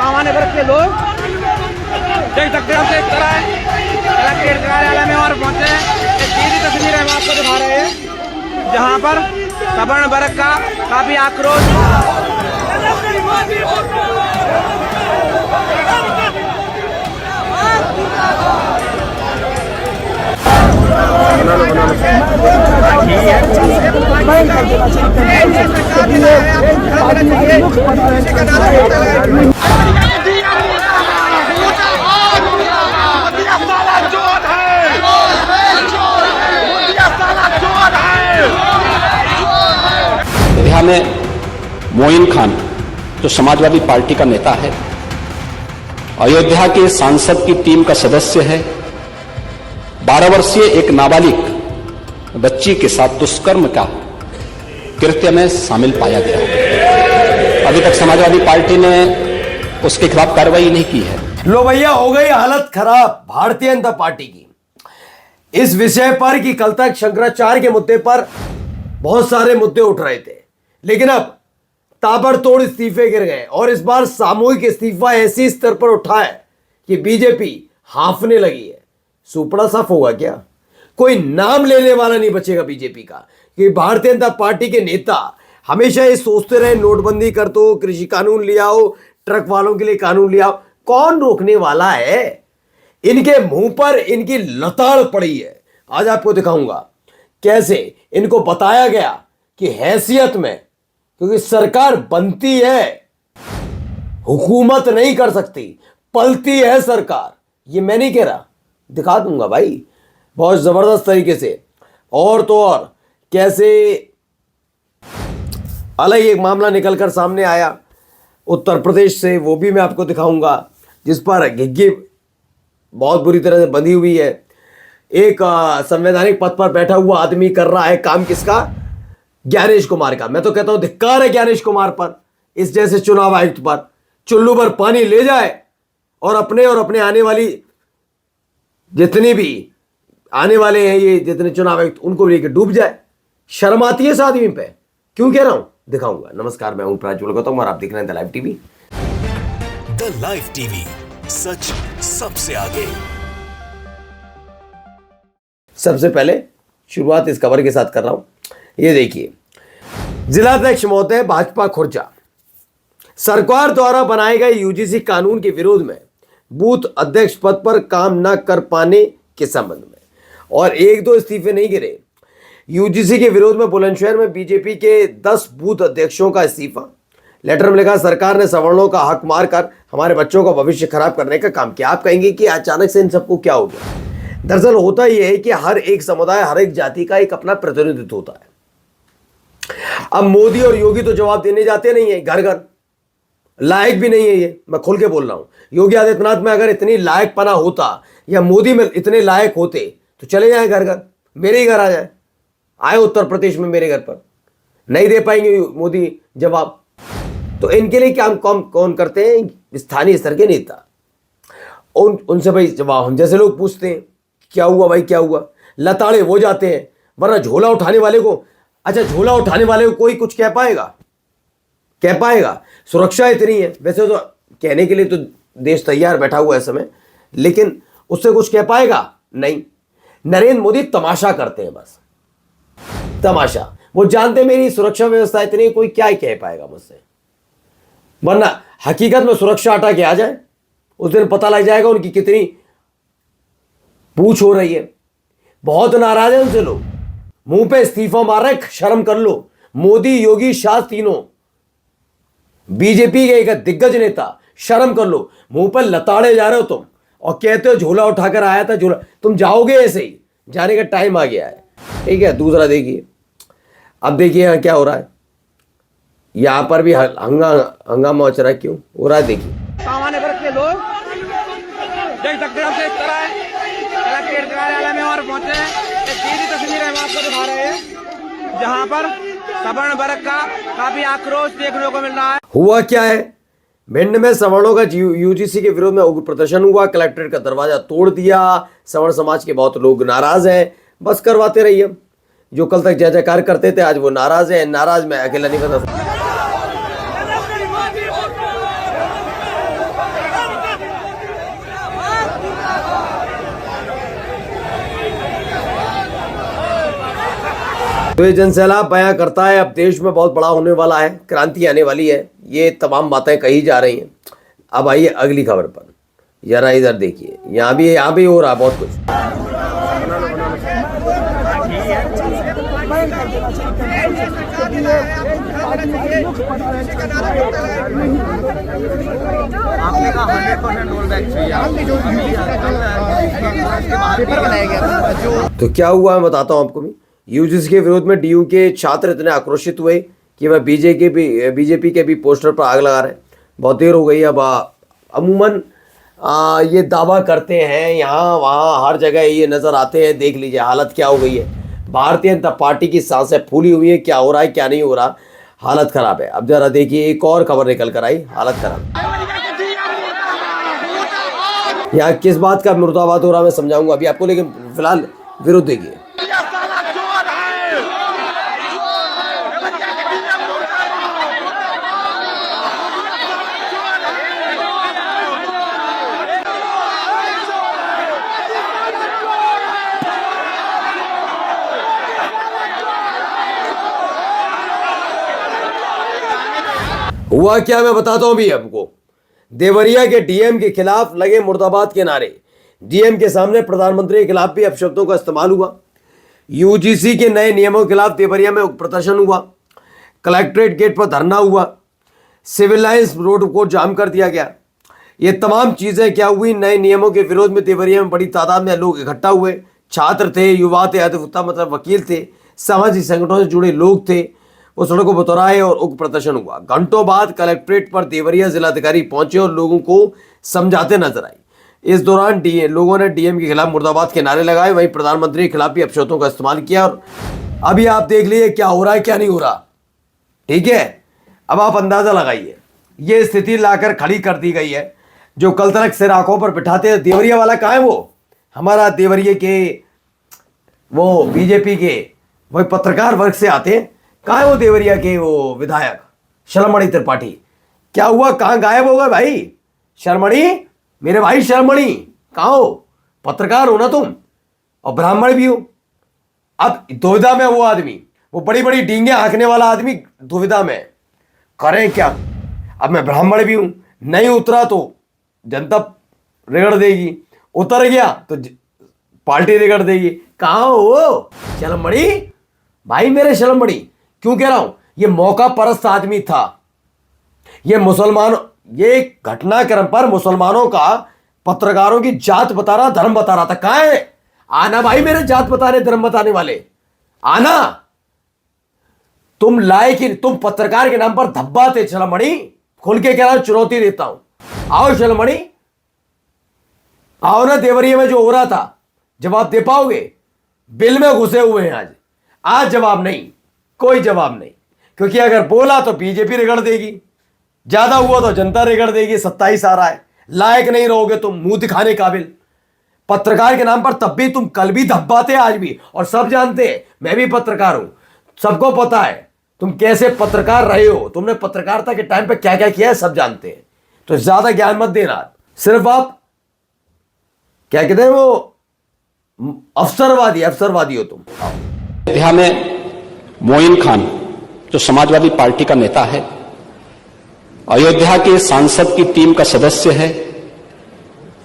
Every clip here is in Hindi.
सामान्य वर्ग के लोग देख सकते हैं। इस तरह कलेक्ट्रेट कार्यालय में और पहुंचे एक सीधी तस्वीर हम आपको दिखा रहे हैं जहां पर सवर्ण वर्ग का काफी आक्रोश अयोध्या में मोइन खान जो समाजवादी पार्टी का नेता है, अयोध्या के सांसद की टीम का सदस्य है, 12 वर्षीय एक नाबालिग बच्ची के साथ दुष्कर्म का कृत्य में शामिल पाया गया। अभी तक समाजवादी पार्टी ने उसके खिलाफ कार्रवाई नहीं की है। लो भैया, हो गई हालत खराब भारतीय जनता पार्टी की इस विषय पर कि कल तक शंकराचार्य के मुद्दे पर बहुत सारे मुद्दे उठ रहे थे, लेकिन अब ताबड़तोड़ इस्तीफे गिर गए और इस बार सामूहिक इस्तीफा ऐसी स्तर पर उठा है कि बीजेपी हांफने लगी है। सुपड़ा साफ होगा क्या? कोई नाम लेने वाला नहीं बचेगा बीजेपी का। कि भारतीय जनता पार्टी के नेता हमेशा ये सोचते रहे नोटबंदी कर दो, कृषि कानून ले आओ, ट्रक वालों के लिए कानून ले आओ। कौन रोकने वाला है? इनके मुंह पर इनकी लताड़ पड़ी है। आज आपको दिखाऊंगा कैसे इनको बताया गया कि हैसियत में, क्योंकि सरकार बनती है, हुकूमत नहीं कर सकती, पलती है सरकार। ये मैं नहीं कह रहा, दिखा दूंगा भाई बहुत जबरदस्त तरीके से। और तो और कैसे अलग एक मामला निकलकर सामने आया उत्तर प्रदेश से, वो भी मैं आपको दिखाऊंगा, जिस पर घिग्गी बहुत बुरी तरह से बंधी हुई है। एक संवैधानिक पद पर बैठा हुआ आदमी कर रहा है काम किसका? ज्ञानेश कुमार का। मैं तो कहता हूं धिक्कार है ज्ञानेश कुमार पर, इस जैसे चुनाव आयुक्त पर। चुल्लू पर पानी ले जाए और अपने आने वाली जितनी भी आने वाले हैं ये जितने चुनाव आयुक्त, उनको लेकर डूब जाए। शर्म आती है इस आदमी पे। क्यों कह रहा हूं, दिखाऊंगा। नमस्कार, मैं हूं प्राज्वल गौतम और आप देख रहे हैं the live TV. The live TV, सच सबसे आगे। सबसे पहले शुरुआत इस खबर के साथ कर रहा हूं। ये देखिए, जिलाध्यक्ष महोदय भाजपा खुर्जा, सरकार द्वारा बनाए गए यूजीसी कानून के विरोध में बूथ अध्यक्ष पद पर काम न कर पाने के संबंध में, और एक दो इस्तीफे नहीं गिरे। यूजीसी के विरोध में बुलंदशहर में बीजेपी के 10 बूथ अध्यक्षों का इस्तीफा। लेटर में लिखा, सरकार ने सवर्णों का हक मारकर हमारे बच्चों का भविष्य खराब करने का काम किया। आप कहेंगे कि अचानक से इन सबको क्या हो गया? दरअसल होता यह है कि हर एक समुदाय, हर एक जाति का एक अपना प्रतिनिधित्व होता है। अब मोदी और योगी तो जवाब देने जाते नहीं है घर घर, लायक भी नहीं है ये, मैं खुल के बोल रहा हूं। योगी आदित्यनाथ में अगर इतनी लायक पना होता या मोदी में इतने लायक होते तो चले जाए घर घर, मेरे ही घर आ जाए। आए उत्तर प्रदेश में मेरे घर पर, नहीं दे पाएंगे मोदी जवाब। तो इनके लिए क्या कौन करते हैं? स्थानीय स्तर के नेता। उनसे भाई जवाब हम जैसे लोग पूछते हैं क्या हुआ भाई, क्या हुआ? लताड़े वो जाते हैं, वरना झोला उठाने वाले को, अच्छा झोला उठाने वाले को कोई कुछ कह पाएगा? कह पाएगा? सुरक्षा इतनी है, वैसे तो कहने के लिए तो देश तैयार बैठा हुआ है इस समय, लेकिन उससे कुछ कह पाएगा? नहीं। नरेंद्र मोदी तमाशा करते हैं, बस तमाशा। वो जानते मेरी सुरक्षा व्यवस्था इतनी, कोई क्या ही कह पाएगा मुझसे। वरना हकीकत में सुरक्षा हटा के आ जाए, उस दिन पता लग जाएगा उनकी कितनी पूछ हो रही है। बहुत नाराज है उनसे लोग, मुंह पे इस्तीफा मार रहे। शर्म कर लो। मोदी, योगी, शाह तीनों बीजेपी के एक दिग्गज नेता, शर्म कर लो। मुंह पर लताड़े जा रहे हो तुम और कहते हो झोला उठाकर आया था। झोला तुम जाओगे ऐसे ही, जाने का टाइम आ गया है, ठीक है। दूसरा देखिए, अब देखिए यहां क्या हो रहा है। यहां पर भी हंगामा मच रहा है। क्यों हो रहा है? देखिए, सामान्य वर्ग के लोग देख सकते हैं। इस तरह कलेक्ट्रेट कार्यालय में और पहुंचे एक सीधी तस्वीर हम आपको दिखा रहे हैं जहां पर सवर्ण वर्ग का काफी आक्रोश देखने को मिल रहा है। हुआ क्या है? भिंड में सवर्णों का यूजीसी के विरोध में उग्र प्रदर्शन हुआ। कलेक्ट्रेट का दरवाजा तोड़ दिया। सवर्ण समाज के बहुत लोग नाराज हैं। बस करवाते रहिए। जो कल तक जय जयकार करते थे आज वो नाराज हैं। नाराज मैं अकेला नहीं बता सकता। तो ये जनसैलाब बयां करता है अब देश में बहुत बड़ा होने वाला है, क्रांति आने वाली है, ये तमाम बातें कही जा रही हैं। अब आइए अगली खबर पर, जरा इधर देखिए, यहाँ भी हो रहा बहुत कुछ। आपने कहा 100% रोल बैक चाहिए। तो क्या हुआ मैं बताता हूं आपको भी। यूजीसी के विरोध में डीयू के छात्र इतने आक्रोशित हुए कि वह बीजेपी के भी पोस्टर पर आग लगा रहे हैं। बहुत देर हो गई। अब अमूमन ये दावा करते हैं, यहाँ वहाँ हर जगह ये नजर आते हैं। देख लीजिए हालत क्या हो गई है। भारतीय जनता पार्टी की सांसें फूली हुई है, क्या हो रहा है क्या नहीं हो रहा, हालत खराब है। अब जरा देखिए एक और खबर निकल कर आई, हालत खराब। यहाँ किस बात का मुर्दाबाद हो रहा मैं समझाऊंगा अभी आपको, लेकिन फिलहाल विरोध देखिए। हुआ क्या मैं बताता हूं भी आपको। देवरिया के डीएम के खिलाफ लगे मुर्दाबाद के नारे। डीएम के सामने प्रधानमंत्री के खिलाफ भी अपशब्दों का इस्तेमाल हुआ। यूजीसी के नए नियमों के खिलाफ देवरिया में प्रदर्शन हुआ। कलेक्ट्रेट गेट पर धरना हुआ। सिविल लाइंस रोड को जाम कर दिया गया। ये तमाम चीजें क्या हुई, नए नियमों के विरोध में देवरिया में बड़ी तादाद में लोग इकट्ठा हुए। छात्र थे, युवा थे, अधिवक्ता मतलब वकील थे, सामाजिक संगठनों से जुड़े लोग थे। वो सड़कों पर उतराए और उग्र प्रदर्शन हुआ। घंटों बाद कलेक्ट्रेट पर देवरिया जिलाधिकारी पहुंचे और लोगों को समझाते नजर आए। इस दौरान लोगों ने डीएम के खिलाफ मुर्दाबाद के नारे लगाए, वहीं प्रधानमंत्री के खिलाफ भी अपशब्दों का इस्तेमाल किया। और अभी आप देख लीजिए क्या हो रहा है क्या नहीं हो रहा। ठीक है, अब आप अंदाजा लगाइए। ये स्थिति लाकर खड़ी कर दी गई है। जो कल तक सिर आंखों पर बिठाते हैं, देवरिया वाला कहाँ है वो हमारा देवरिया के वो बीजेपी के वही पत्रकार वर्ग से आते हैं। कहाँ है वो देवरिया के वो विधायक शर्मणी त्रिपाठी? क्या हुआ, कहाँ गायब हो गए भाई? शर्मणी, मेरे भाई शर्मणी कहाँ हो? पत्रकार हो ना तुम और ब्राह्मण भी हो। अब दुविधा में वो आदमी, वो बड़ी बड़ी डींगे हाँकने वाला आदमी दुविधा में, करें क्या? अब मैं ब्राह्मण भी हूं, नहीं उतरा तो जनता रगड़ देगी, उतर गया तो पार्टी रगड़ देगी। कहाँ हो शर्मणी भाई? मेरे शर्मणी क्यों कह रहा हूं, ये मौका परस्त आदमी था। ये घटनाक्रम पर मुसलमानों का पत्रकारों की जात बता रहा, धर्म बता रहा था। कहां है? आना भाई, मेरे जात बताने धर्म बताने वाले आना। तुम लायक ही, तुम पत्रकार के नाम पर धब्बा थे शर्मणी। खुल के कह रहा हूं, चुनौती देता हूं, आओ शर्मणी, आओ ना। देवरिया में जो हो रहा था जवाब दे पाओगे? बिल में घुसे हुए हैं आज जवाब नहीं, कोई जवाब नहीं। क्योंकि अगर बोला तो बीजेपी रगड़ देगी, ज्यादा हुआ तो जनता रगड़ देगी। 27 आ रहा है, लायक नहीं रहोगे तुम, मुंह दिखाने काबिल। पत्रकार के नाम पर तब भी तुम, कल भी धब्बाते आज भी, और सब जानते हैं मैं भी पत्रकार हूं, सबको पता है तुम कैसे पत्रकार रहे हो, तुमने पत्रकारिता के टाइम पे क्या क्या किया है सब जानते हैं। तो ज्यादा ज्ञान मत देना, सिर्फ आप क्या कहते हैं वो अफसरवादी हो तुम। अयोध्या में मोइन खान जो समाजवादी पार्टी का नेता है, अयोध्या के सांसद की टीम का सदस्य है,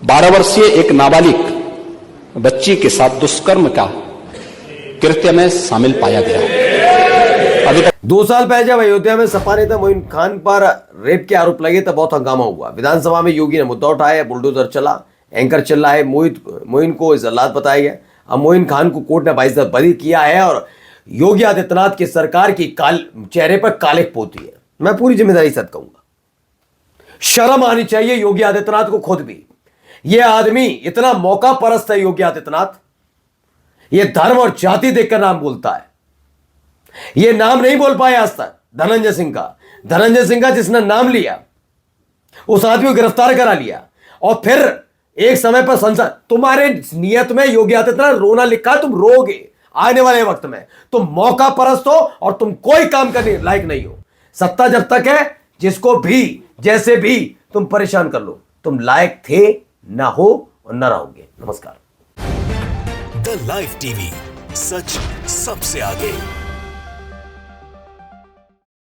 12 वर्षीय एक नाबालिग बच्ची के साथ दुष्कर्म का कृत्य में शामिल पाया गया। अभी 2 साल पहले जब अयोध्या में सपा नेता मोइन खान पर रेप के आरोप लगे तब बहुत हंगामा हुआ। विधानसभा में योगी ने मुद्दा उठाया, बुलडोजर चला, एंकर चल रहा है। मोइन को जल्लाद बताया गया। अब मोइन खान को कोर्ट ने 22 दिन बरी किया है और योगी आदित्यनाथ की सरकार की चेहरे पर कालिक पोती है। मैं पूरी जिम्मेदारी से कहूंगा, शर्म आनी चाहिए योगी आदित्यनाथ को खुद भी। यह आदमी इतना मौका परस्त है योगी आदित्यनाथ, यह धर्म और जाति देखकर नाम बोलता है। यह नाम नहीं बोल पाया आज तक धनंजय सिंह का जिसने नाम लिया, उस आदमी को गिरफ्तार करा लिया और फिर एक समय पर संसद, तुम्हारे नियत में योगी आदित्यनाथ रोना लिखा, तुम रोगे आने वाले वक्त में। तुम मौका परस्त हो और तुम कोई काम करने लायक नहीं हो। सत्ता जब तक है, जिसको भी जैसे भी तुम परेशान कर लो, तुम लायक थे ना हो और न रहोगे। नमस्कार। द लाइव टीवी, सच सबसे आगे।